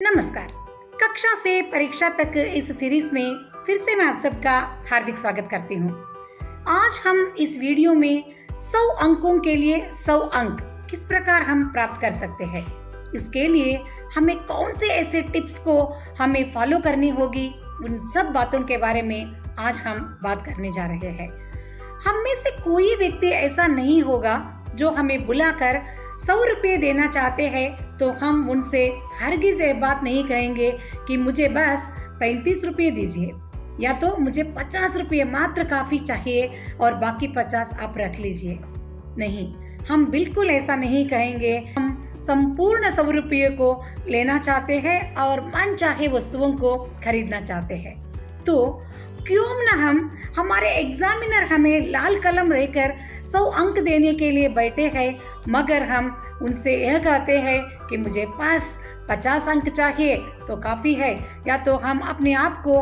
नमस्कार। कक्षा से परीक्षा तक इस सीरीज में फिर से मैं आप सबका हार्दिक स्वागत करती हूँ। आज हम इस वीडियो में 100 अंकों के लिए 100 अंक किस प्रकार हम प्राप्त कर सकते हैं, इसके लिए हमें कौन से ऐसे टिप्स को हमें फॉलो करनी होगी, उन सब बातों के बारे में आज हम बात करने जा रहे हैं। हम में से कोई व्यक्ति ऐसा नहीं होगा जो हमें बुलाकर 100 रुपये देना चाहते हैं तो हम उनसे हरगिज ये बात नहीं कहेंगे कि मुझे बस 35 रुपये दीजिए या तो मुझे 50 रुपये मात्र काफ़ी चाहिए और बाकी 50 आप रख लीजिए। नहीं, हम बिल्कुल ऐसा नहीं कहेंगे। हम संपूर्ण 100 रुपये को लेना चाहते हैं और मन चाहे वस्तुओं को खरीदना चाहते हैं। तो क्यों न हम हमारे एग्जामिनर हमें लाल कलम लेकर 100 अंक देने के लिए बैठे हैं, मगर हम उनसे यह कहते हैं कि मुझे पास 50 अंक चाहिए तो काफ़ी है, या तो हम अपने आप को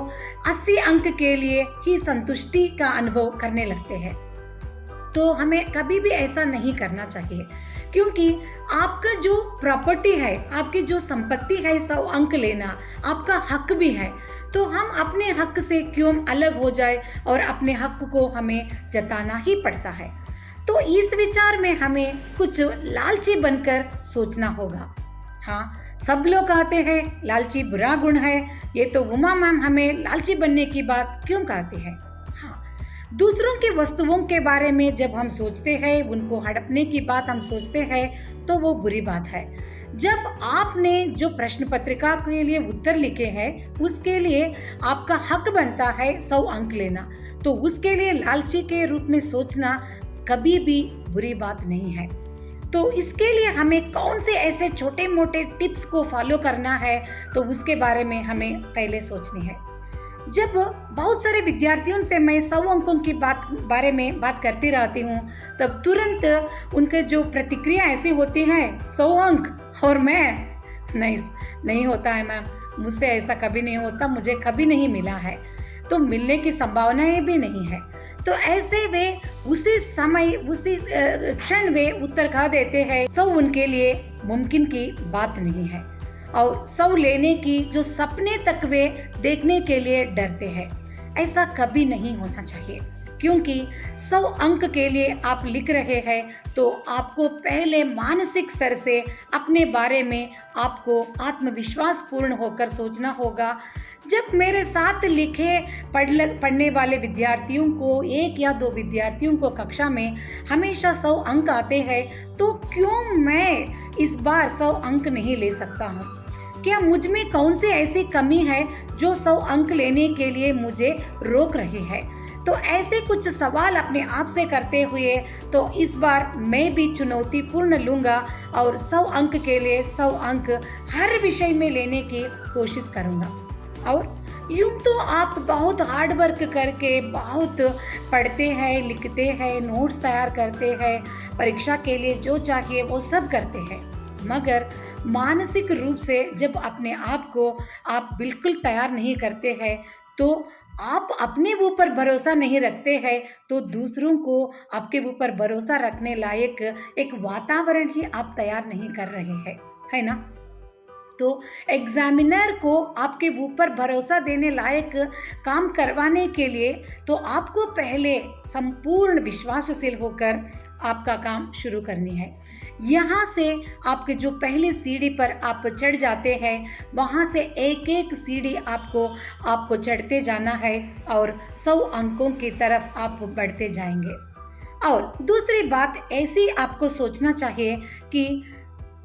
80 अंक के लिए ही संतुष्टि का अनुभव करने लगते हैं। तो हमें कभी भी ऐसा नहीं करना चाहिए, क्योंकि आपका जो प्रॉपर्टी है, आपकी जो संपत्ति है 100 अंक लेना आपका हक भी है। तो हम अपने हक से क्यों अलग हो जाए और अपने हक को हमें जताना ही पड़ता है। तो इस विचार में हमें कुछ लालची बनकर सोचना होगा। हाँ, सब लोग कहते हैं लालची बुरा गुण है, ये तो उमा मैम हमें लालची बनने की बात क्यों कहती है। हाँ, दूसरों की वस्तुओं के बारे में जब हम सोचते हैं, उनको हड़पने की बात हम सोचते हैं तो वो बुरी बात है। जब आपने जो प्रश्न पत्रिका के लिए उत्तर लिखे हैं उसके लिए आपका हक बनता है 100 अंक लेना, तो उसके लिए लालची के रूप में सोचना कभी भी बुरी बात नहीं है। तो इसके लिए हमें कौन से ऐसे छोटे मोटे टिप्स को फॉलो करना है, तो उसके बारे में हमें पहले सोचनी है। जब बहुत सारे विद्यार्थियों से मैं 100 अंकों की बारे में बात करती रहती हूँ, तब तुरंत उनके जो प्रतिक्रिया ऐसी होती है 100 अंक और मैं नहीं होता है मैम, मुझसे ऐसा कभी नहीं होता, मुझे कभी नहीं मिला है, तो मिलने की संभावनाएं भी नहीं है। तो ऐसे वे उसी समय उसी क्षण वे उत्तर कह देते हैं 100 उनके लिए मुमकिन की बात नहीं है, और 100 लेने की जो सपने तक वे देखने के लिए डरते हैं। ऐसा कभी नहीं होना चाहिए, क्योंकि 100 अंक के लिए आप लिख रहे हैं तो आपको पहले मानसिक स्तर से अपने बारे में आपको आत्मविश्वास पूर्ण होकर सोचना होगा। जब मेरे साथ लिखे पढ़ने वाले विद्यार्थियों को, एक या दो विद्यार्थियों को कक्षा में हमेशा 100 अंक आते हैं, तो क्यों मैं इस बार 100 अंक नहीं ले सकता हूँ? क्या मुझ में कौन सी ऐसी कमी है जो 100 अंक लेने के लिए मुझे रोक रही है? तो ऐसे कुछ सवाल अपने आप से करते हुए तो इस बार मैं भी चुनौती पूर्ण लूँगा और 100 अंक के लिए 100 अंक हर विषय में लेने की कोशिश करूँगा। और यूँ तो आप बहुत हार्ड वर्क करके बहुत पढ़ते हैं, लिखते हैं, नोट्स तैयार करते हैं, परीक्षा के लिए जो चाहिए वो सब करते हैं, मगर मानसिक रूप से जब अपने आप को आप बिल्कुल तैयार नहीं करते हैं, तो आप अपने ऊपर भरोसा नहीं रखते हैं, तो दूसरों को आपके ऊपर भरोसा रखने लायक एक वातावरण ही आप तैयार नहीं कर रहे हैं, है ना? तो एग्जामिनर को आपके ऊपर भरोसा देने लायक काम करवाने के लिए तो आपको पहले संपूर्ण विश्वासशील होकर आपका काम शुरू करनी है। यहाँ से आपके जो पहले सीढ़ी पर आप चढ़ जाते हैं, वहाँ से एक एक सीढ़ी आपको चढ़ते जाना है और 100 अंकों की तरफ आप बढ़ते जाएंगे। और दूसरी बात ऐसी आपको सोचना चाहिए कि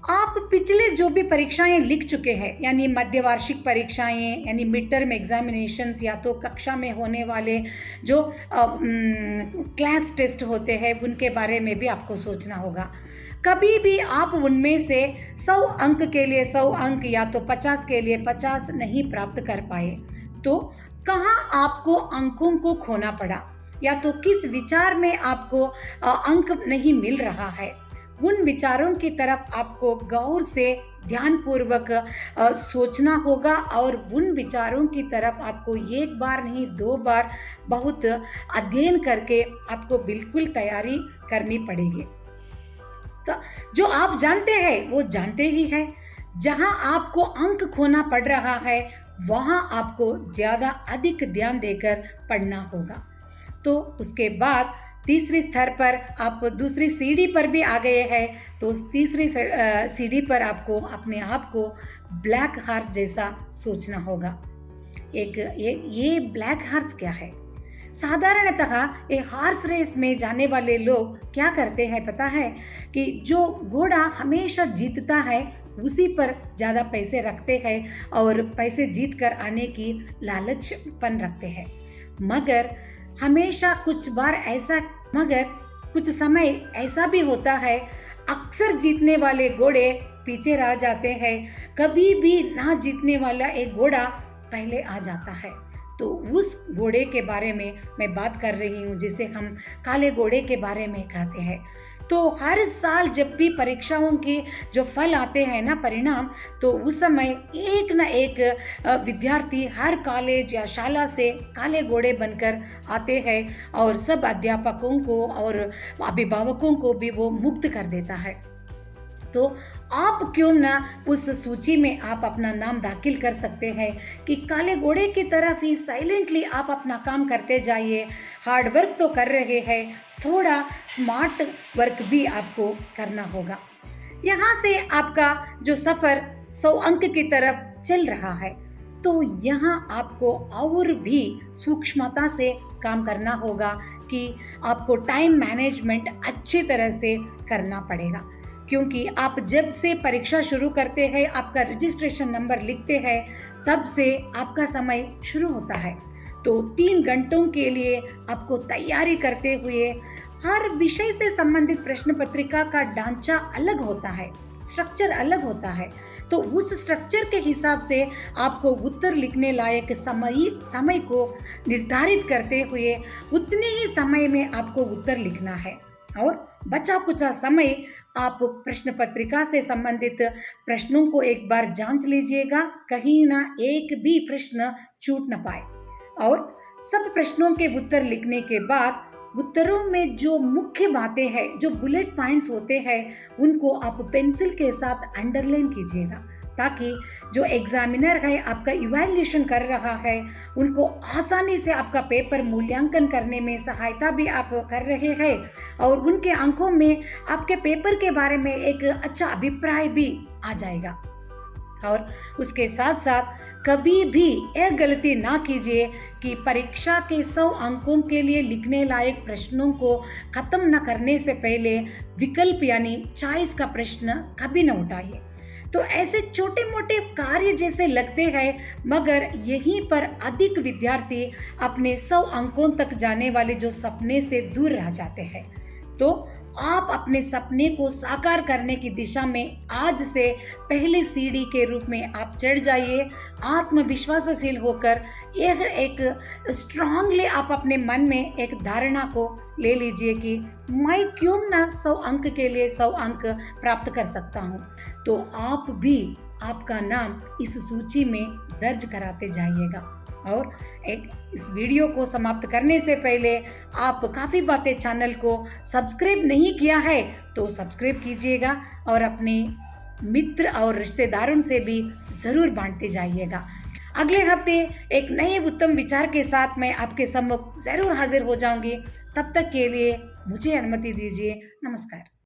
आप पिछले जो भी परीक्षाएं लिख चुके हैं, यानी मध्यवार्षिक परीक्षाएं, यानी मिड टर्म एग्जामिनेशंस, या तो कक्षा में होने वाले जो क्लास टेस्ट होते हैं, उनके बारे में भी आपको सोचना होगा। कभी भी आप उनमें से 100 अंक के लिए 100 अंक या तो 50 के लिए 50 नहीं प्राप्त कर पाए, तो कहाँ आपको अंकों को खोना पड़ा, या तो किस विचार में आपको अंक नहीं मिल रहा है, उन विचारों की तरफ आपको गौर से ध्यानपूर्वक सोचना होगा और उन विचारों की तरफ आपको एक बार नहीं 2 बार बहुत अध्ययन करके आपको बिल्कुल तैयारी करनी पड़ेगी। तो जो आप जानते हैं वो जानते ही हैं, जहां आपको अंक खोना पड़ रहा है वहां आपको ज़्यादा अधिक ध्यान देकर पढ़ना होगा। तो उसके बाद तीसरी स्तर पर आप दूसरी सीढ़ी पर भी आ गए हैं, तो उस तीसरी सीढ़ी पर आपको अपने आप को ब्लैक हार्स जैसा सोचना होगा। एक ये ब्लैक हार्स क्या है? साधारणतः ये हॉर्स रेस में जाने वाले लोग क्या करते हैं पता है? कि जो घोड़ा हमेशा जीतता है उसी पर ज़्यादा पैसे रखते हैं और पैसे जीत कर आने की लालचपन रखते हैं। मगर हमेशा मगर कुछ समय ऐसा भी होता है, अक्सर जीतने वाले घोड़े पीछे रह जाते हैं, कभी भी ना जीतने वाला एक घोड़ा पहले आ जाता है। तो उस घोड़े के बारे में मैं बात कर रही हूँ जिसे हम काले घोड़े के बारे में कहते हैं। तो हर साल जब भी परीक्षाओं के जो फल आते हैं ना, परिणाम, तो उस समय एक न एक विद्यार्थी हर कॉलेज या शाला से काले घोड़े बनकर आते हैं और सब अध्यापकों को और अभिभावकों को भी वो मुक्त कर देता है। तो आप क्यों ना उस सूची में आप अपना नाम दाखिल कर सकते हैं कि काले घोड़े की तरफ ही साइलेंटली आप अपना काम करते जाइए। हार्ड वर्क तो कर रहे हैं, थोड़ा स्मार्ट वर्क भी आपको करना होगा। यहाँ से आपका जो सफ़र 100 अंक की तरफ चल रहा है, तो यहाँ आपको और भी सूक्ष्मता से काम करना होगा कि आपको टाइम मैनेजमेंट अच्छी तरह से करना पड़ेगा। क्योंकि आप जब से परीक्षा शुरू करते हैं, आपका रजिस्ट्रेशन नंबर लिखते हैं, तब से आपका समय शुरू होता है। तो 3 घंटों के लिए आपको तैयारी करते हुए हर विषय से संबंधित प्रश्न पत्रिका का ढांचा अलग होता है, स्ट्रक्चर अलग होता है। तो उस स्ट्रक्चर के हिसाब से आपको उत्तर लिखने लायक समय को निर्धारित करते हुए उतने ही समय में आपको उत्तर लिखना है और बचा कुचा समय आप प्रश्न पत्रिका से संबंधित प्रश्नों को एक बार जांच लीजिएगा, कहीं ना एक भी प्रश्न छूट न पाए। और सब प्रश्नों के उत्तर लिखने के बाद उत्तरों में जो मुख्य बातें हैं, जो बुलेट पॉइंट्स होते हैं, उनको आप पेंसिल के साथ अंडरलाइन कीजिएगा, ताकि जो एग्जामिनर है आपका इवैल्यूएशन कर रहा है, उनको आसानी से आपका पेपर मूल्यांकन करने में सहायता भी आप कर रहे हैं और उनके अंकों में आपके पेपर के बारे में एक अच्छा अभिप्राय भी आ जाएगा। और उसके साथ साथ कभी भी यह गलती ना कीजिए कि परीक्षा के 100 अंकों के लिए लिखने लायक प्रश्नों को खत्म न करने से पहले विकल्प यानी चॉइस का प्रश्न कभी न उठाइए। तो ऐसे छोटे मोटे कार्य जैसे लगते हैं, मगर यहीं पर अधिक विद्यार्थी अपने 100 अंकों तक जाने वाले जो सपने से दूर रह जाते हैं। तो आप अपने सपने को साकार करने की दिशा में आज से पहले सीढ़ी के रूप में आप चढ़ जाइए। आत्मविश्वासशील होकर यह एक स्ट्रांगली आप अपने मन में एक धारणा को ले लीजिए कि मैं क्यों ना 100 अंक के लिए 100 अंक प्राप्त कर सकता हूँ। तो आप भी आपका नाम इस सूची में दर्ज कराते जाइएगा। और इस वीडियो को समाप्त करने से पहले आप काफ़ी बातें चैनल को सब्सक्राइब नहीं किया है तो सब्सक्राइब कीजिएगा और अपने मित्र और रिश्तेदारों से भी ज़रूर बांटते जाइएगा। अगले हफ्ते एक नए उत्तम विचार के साथ मैं आपके सम्मुख ज़रूर हाजिर हो जाऊंगी। तब तक के लिए मुझे अनुमति दीजिए। नमस्कार।